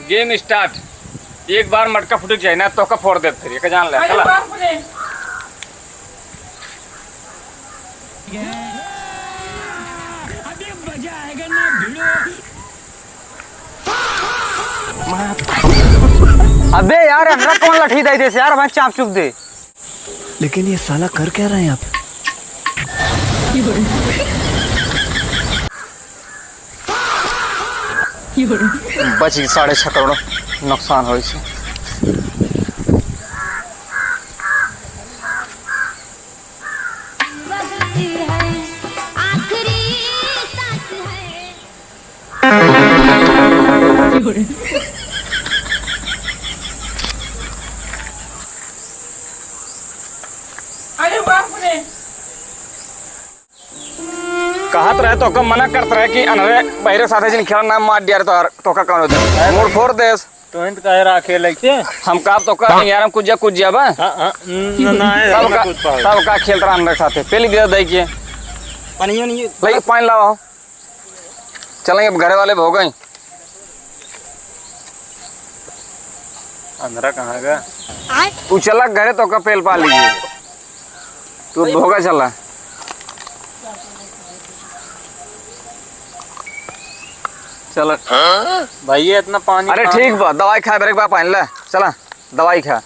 Game start. एक बार मटका foot जाए ना तो का फोड़ देते फिर जान ले चला। अभी मजा आएगा ना भिड़ो। अबे यार हमरा कौन लठी दे दे यार, मैं चाप चुप दे। लेकिन ये साला कर क्या रहे हैं आप? बच 6.5 करोड़ नुकसान हो। अरे बाप रे, कहत रहे तो का मना करत रहे कि अनरे बहरे साथे जिन खेला ना मार दिया तो का कौन होता मोड़ फोड़ देस तो इन कह रहा खेल लगते हम का तो का यार हम कुछ जा बा तब का खेल रहा अनरे साथे पहले दे दे के पानी नहीं ले पानी लाओ। चलेंगे अब घरे वाले भोग गए। अंधरा कहाँ गया? तू चला घरे तो का पेल पा लीजिए। तू भोगा चला चल भाई ये इतना पानी। अरे ठीक बा दवाई खा ब्रेक बा पानी ले चला दवाई खा।